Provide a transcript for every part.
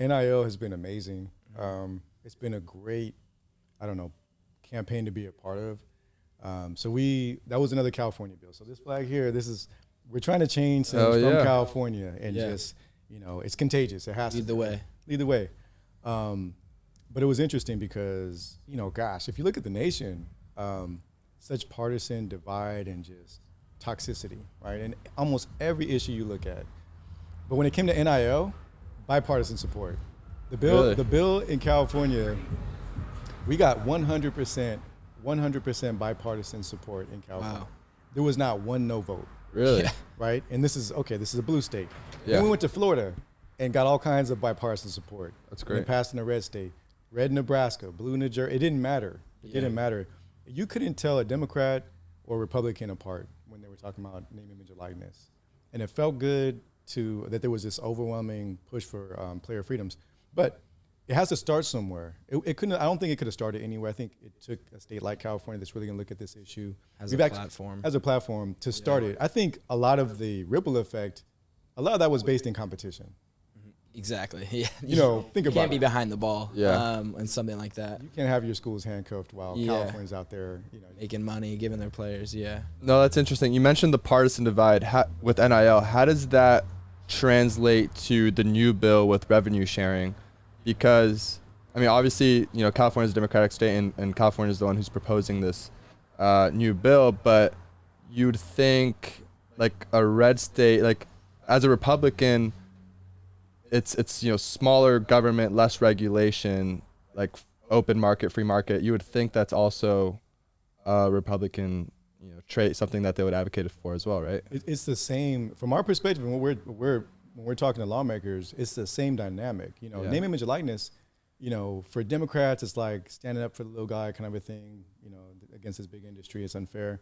NIL has been amazing. It's been a great, I don't know, campaign to be a part of. That was another California bill. So this flag here, we're trying to change things from California and just, it's contagious. It has to. Lead the way. But it was interesting because, gosh, if you look at the nation, such partisan divide and just toxicity, right? And almost every issue you look at. But when it came to NIL, bipartisan support. The bill in California, we got 100% bipartisan support in California. Wow. There was not one no vote. Really? Right? And this is a blue state. Yeah. Then we went to Florida and got all kinds of bipartisan support. That's great. And it passed in a red state. Red Nebraska, blue New Jersey. It didn't matter. It didn't matter. You couldn't tell a Democrat or Republican apart when they were talking about name, image, or likeness. And it felt good that there was this overwhelming push for player freedoms. But it has to start somewhere. It couldn't. I don't think it could have started anywhere. I think it took a state like California that's really going to look at this issue as a platform to start it. I think a lot of the ripple effect, a lot of that was based in competition. Exactly. Yeah. Think about it. You can't be behind the ball. Yeah. And something like that. You can't have your schools handcuffed while California's out there, making money, giving their players. Yeah. No, that's interesting. You mentioned the partisan divide with NIL. How does that translate to the new bill with revenue sharing? Because, obviously, California is a Democratic state, and California is the one who's proposing this new bill. But you'd think, like a red state, like as a Republican, it's smaller government, less regulation, like open market, free market. You would think that's also a Republican, trait, something that they would advocate for as well, right? It's the same from our perspective. When we're talking to lawmakers, it's the same dynamic. Name, image, and likeness. For Democrats, it's like standing up for the little guy kind of a thing. Against this big industry, it's unfair.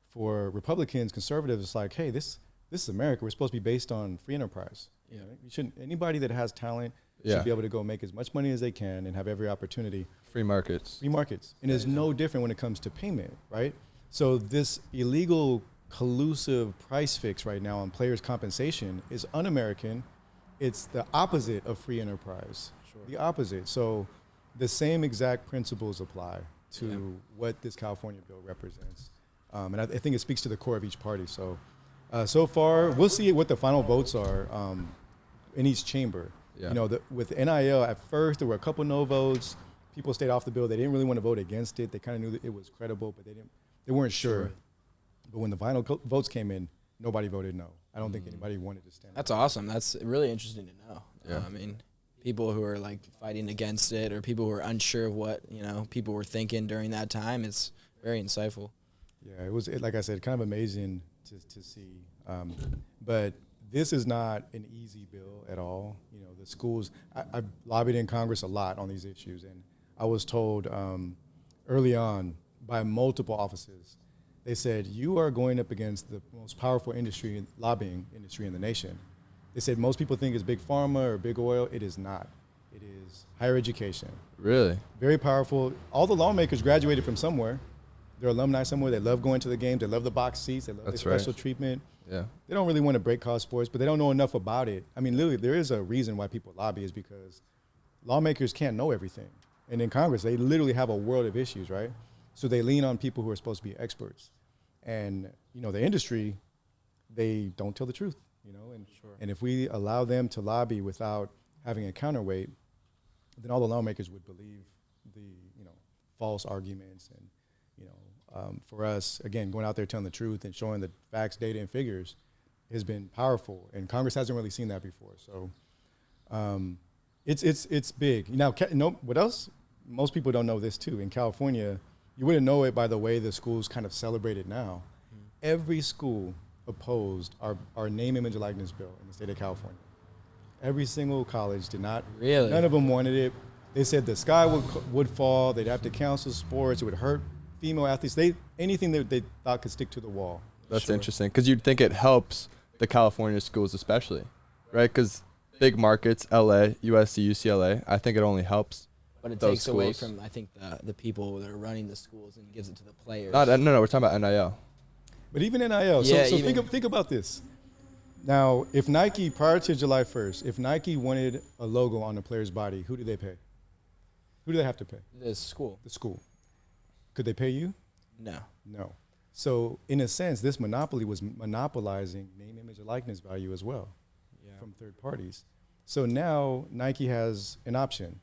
For Republicans, conservatives, it's like, hey, this is America. We're supposed to be based on free enterprise. Anybody that has talent should be able to go make as much money as they can and have every opportunity. Free markets. And it's no different when it comes to payment, right? So this illegal collusive price fix right now on players' compensation is un-American. It's the opposite of free enterprise. Sure. The opposite. So the same exact principles apply to what this California bill represents. And I think it speaks to the core of each party. So so far, we'll see what the final votes are in each chamber. Yeah. With NIL, at first there were a couple no votes. People stayed off the bill. They didn't really want to vote against it. They kind of knew that it was credible, but they weren't sure. But when the final votes came in, nobody voted no. I don't think anybody wanted to stand. That's awesome. That's really interesting to know. Yeah. People who are like fighting against it, or people who are unsure of what people were thinking during that time, it's very insightful. Yeah, it was like I said, kind of amazing to see. But this is not an easy bill at all. The schools. I've lobbied in Congress a lot on these issues, and I was told early on by multiple offices. They said, you are going up against the most powerful lobbying industry in the nation. They said most people think it's big pharma or big oil. It is not. It is higher education. Really? Very powerful. All the lawmakers graduated from somewhere. They're alumni somewhere. They love going to the games. They love the box seats. They love the special treatment. Yeah. They don't really want to break college sports, but they don't know enough about it. Literally, there is a reason why people lobby is because lawmakers can't know everything. And in Congress, they literally have a world of issues, right? So they lean on people who are supposed to be experts. And, the industry, they don't tell the truth, and if we allow them to lobby without having a counterweight, then all the lawmakers would believe the, false arguments. And, for us, again, going out there telling the truth and showing the facts, data, and figures has been powerful. And Congress hasn't really seen that before. So it's big. Now, what else? Most people don't know this too. In California, you wouldn't know it by the way the schools kind of celebrate it now. Every school opposed our name, image, and likeness bill in the state of California. Every single college did not. Really? None of them wanted it. They said the sky would fall. They'd have to cancel sports. It would hurt female athletes. Anything that they thought could stick to the wall. That's interesting, because you'd think it helps the California schools especially, right? Because big markets, LA, USC, UCLA, I think it only helps. But it takes away from, I think, the people that are running the schools and gives it to the players. No, we're talking about NIL. But even NIL. So think about this. Now, if Nike, prior to July 1st, if Nike wanted a logo on a player's body, who do they pay? Who do they have to pay? The school. The school. Could they pay you? No. No. So in a sense, this monopoly was monopolizing name, image, and likeness value as well from third parties. So now Nike has an option.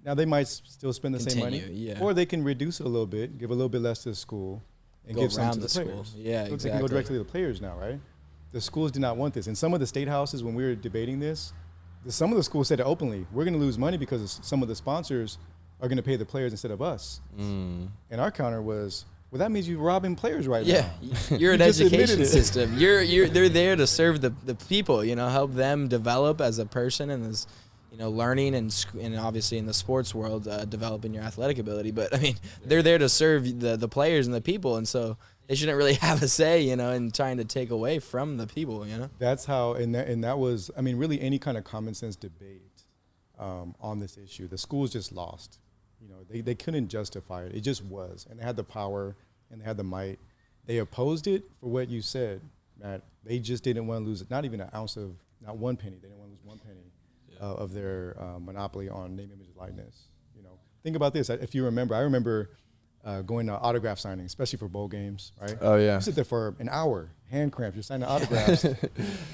Now they might still spend the same money, or they can reduce it a little bit, give a little bit less to the school, and give some to the players. Yeah, so exactly. They can go directly to the players now, right? The schools did not want this. And some of the state houses, when we were debating this, some of the schools said it openly, we're going to lose money because some of the sponsors are going to pay the players instead of us. And our counter was, well, that means you're robbing players now. Yeah, you're an education system. They're there to serve the people, help them develop as a person and as, learning and obviously in the sports world, developing your athletic ability. But, I mean, they're there to serve the players and the people. And so they shouldn't really have a say, in trying to take away from the people, That's how, and that was, I mean, really any kind of common sense debate on this issue. The schools just lost. They couldn't justify it. It just was. And they had the power and they had the might. They opposed it for what you said, Matt. They just didn't want to lose not even an ounce of, not one penny. They didn't want to lose one penny of their monopoly on name, image, and likeness. Think about this. If you remember, I remember going to autograph signing, especially for bowl games, right? Oh, yeah. You sit there for an hour, hand cramps, you're signing autographs,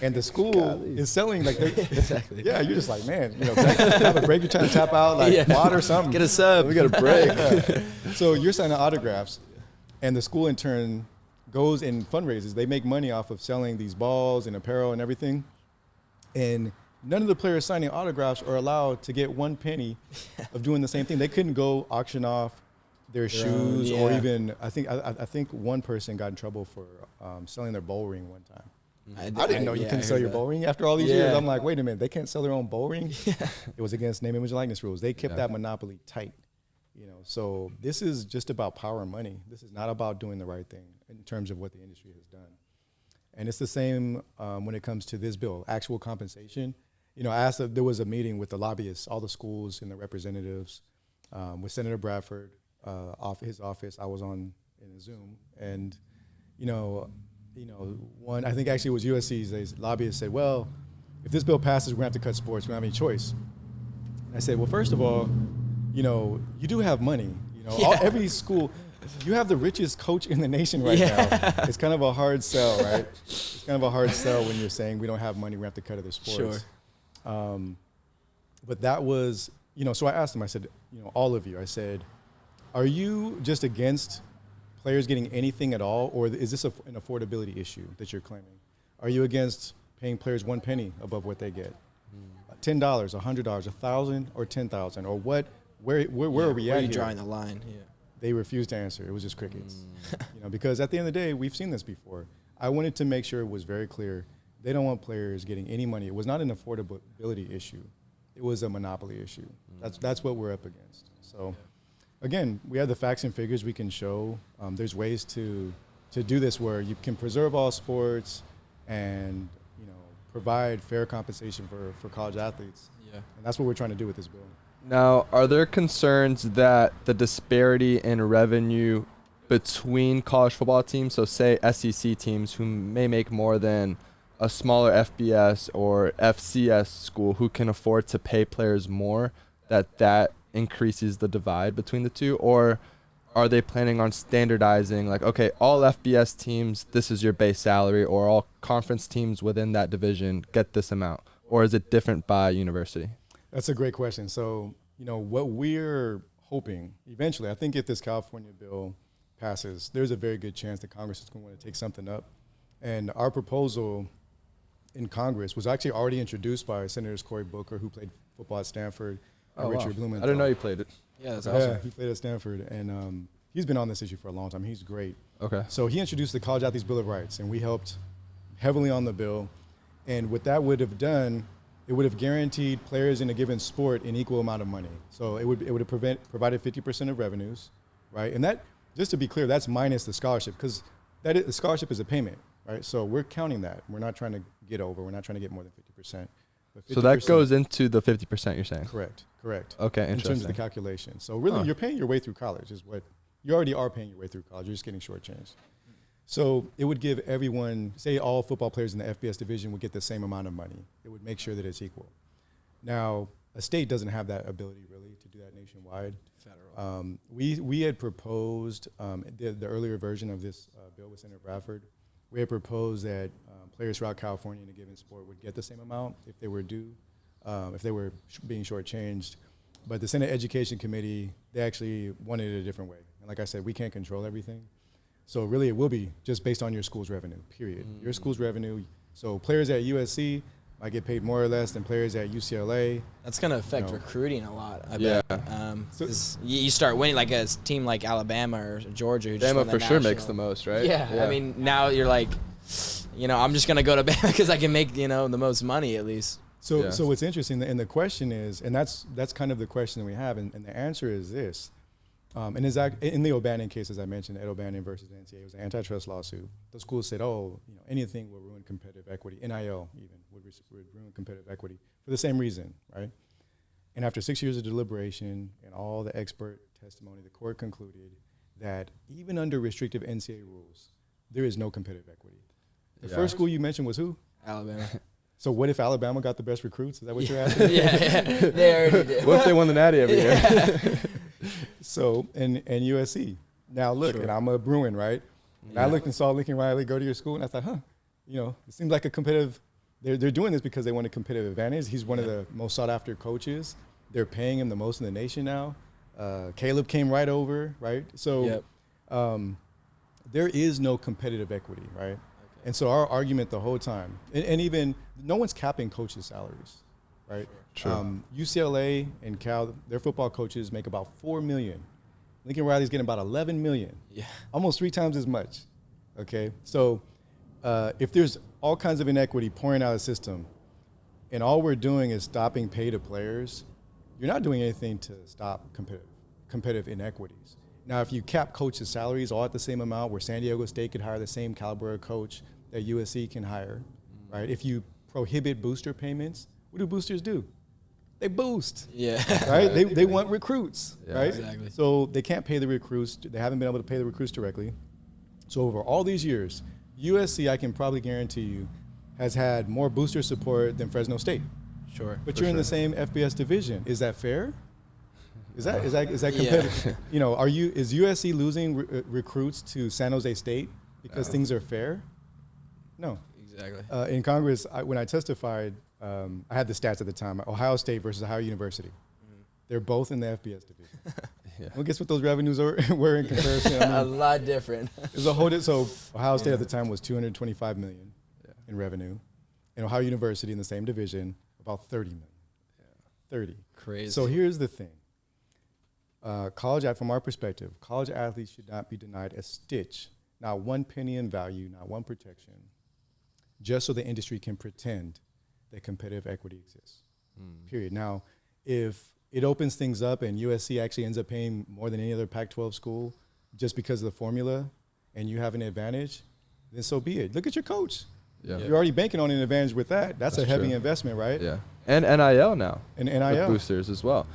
and the school is selling like exactly. Yeah, you're just like, man, have a break, you're trying to tap out, like water or something. Get a sub. We got a break. So you're signing autographs, and the school in turn goes and fundraises. They make money off of selling these balls and apparel and everything, and none of the players signing autographs are allowed to get one penny of doing the same thing. They couldn't go auction off their shoes, or even I think one person got in trouble for selling their bowl ring one time. I didn't know you couldn't sell your bowl ring after all these years. I'm like, wait a minute, they can't sell their own bowl ring? It was against name, image, and likeness rules. They kept that monopoly tight. So this is just about power and money. This is not about doing the right thing in terms of what the industry has done. And it's the same when it comes to this bill, actual compensation. There was a meeting with the lobbyists, all the schools and the representatives, with Senator Bradford, off his office. I was on in a Zoom, and one, I think actually it was USC's lobbyist said, well, if this bill passes, we're gonna have to cut sports. We don't have any choice. And I said, well, first of all, you do have money. Every school, you have the richest coach in the nation right now. It's kind of a hard sell, right? It's kind of a hard sell when you're saying we don't have money, we have to cut other sports. Sure. But that was, so I asked him, I said, all of you, I said, are you just against players getting anything at all, or is this an affordability issue that you're claiming? Are you against paying players one penny above what they get? $10, $100, $1,000, or $10,000, or what? Where are we at? Where are you here? drawing the line? Yeah. They refused to answer. It was just crickets. Because at the end of the day, we've seen this before. I wanted to make sure it was very clear. They don't want players getting any money. It was not an affordability issue. It was a monopoly issue. That's what we're up against. So, again, we have the facts and figures we can show. There's ways to do this where you can preserve all sports and provide fair compensation for college athletes. Yeah. And that's what we're trying to do with this bill. Now, are there concerns that the disparity in revenue between college football teams, so say SEC teams who may make more than a smaller FBS or FCS school who can afford to pay players more, that increases the divide between the two? Or are they planning on standardizing, like, okay, all FBS teams, this is your base salary, or all conference teams within that division get this amount? Or is it different by university? That's a great question. So, what we're hoping eventually, I think if this California bill passes, there's a very good chance that Congress is going to want to take something up. And our proposal in Congress was actually already introduced by Senators Cory Booker, who played football at Stanford, and Richard Blumenthal. I didn't know you played it. Yeah, that's awesome. Yeah, he played at Stanford, and he's been on this issue for a long time. He's great. Okay. So he introduced the College Athletes Bill of Rights, and we helped heavily on the bill. And what that would have done, it would have guaranteed players in a given sport an equal amount of money. So it would have provided 50% of revenues, right? And that, just to be clear, that's minus the scholarship, because the scholarship is a payment, right? So we're counting that. We're not trying to get over. We're not trying to get more than 50%. But 50%, so that goes into the 50% you're saying? Correct. Okay, interesting. In terms of the calculation. So really, you're paying your way through college is what, you already are paying your way through college. You're just getting shortchanged. So it would give everyone, say all football players in the FBS division would get the same amount of money. It would make sure that it's equal. Now, a state doesn't have that ability really to do that nationwide. Federal. We had proposed, the earlier version of this bill with Senator Bradford, we had proposed that players throughout California in a given sport would get the same amount if they were due, if they were being shortchanged. But the Senate Education Committee, they actually wanted it a different way. And like I said, we can't control everything. So really it will be just based on your school's revenue, period. Your school's revenue. So players at USC might get paid more or less than players at UCLA. That's going to affect No. recruiting a lot, I Yeah. bet. 'Cause you start winning, like a team like Alabama or Georgia. Who just Bama won the for sure makes national- the most, right? Yeah, I mean, now you're like, I'm just going to go to Bama because I can make, the most money at least. So Yeah. so what's interesting, and the question is, and that's kind of the question that we have, and the answer is this. And in the O'Bannon case, as I mentioned, Ed O'Bannon versus the NCAA, it was an antitrust lawsuit. The school said, anything will ruin competitive equity. NIL even would ruin competitive equity for the same reason, right? And after 6 years of deliberation and all the expert testimony, the court concluded that even under restrictive NCAA rules, there is no competitive equity. The Yeah. first school you mentioned was who? Alabama. So what if Alabama got the best recruits? Is that what you're asking? yeah, they already did. What if they won the Natty every year? So, and USC. Now look, Sure. and I'm a Bruin, right? And I looked and saw Lincoln Riley go to your school, and I thought, it seems like a competitive. They're doing this because they want a competitive advantage. He's one of the most sought after coaches. They're paying him the most in the nation now. Caleb came right over, right? So Yep. there is no competitive equity, right? And so our argument the whole time, and even no one's capping coaches' salaries, right? Sure. UCLA and Cal, their football coaches make about $4 million. Lincoln Riley's getting about $11 million, Yeah. almost 3 times as much. Okay, so if there's all kinds of inequity pouring out of the system, and all we're doing is stopping pay to players, you're not doing anything to stop competitive inequities. Now, if you cap coaches' salaries all at the same amount, where San Diego State could hire the same caliber of coach that USC can hire, right? If you prohibit booster payments, what do boosters do? They boost, Yeah. right? They want recruits, Yeah. right? Exactly. So they can't pay the recruits. They haven't been able to pay the recruits directly. So over all these years, USC, I can probably guarantee you, has had more booster support than Fresno State. Sure. But For you're in the sure. same FBS division. Is that fair? Is that Yeah. competitive? Is USC losing recruits to San Jose State because things are fair? No. Exactly. In Congress, when I testified, I had the stats at the time. Ohio State versus Ohio University. They're both in the FBS division. Yeah. Well, guess what those revenues were in comparison? A lot different. There's a whole so Ohio State at the time was $225 million in revenue, and Ohio University in the same division about $30 million. 30. Crazy. So here's the thing. From our perspective, college athletes should not be denied a stitch, not one penny in value, not one protection, just so the industry can pretend that competitive equity exists. Period. Now, if it opens things up and USC actually ends up paying more than any other Pac-12 school just because of the formula and you have an advantage, then so be it. Look at your coach. Yeah. You're already banking on an advantage with that. That's a heavy true. investment, right? Yeah. And NIL now. And With NIL. boosters as well.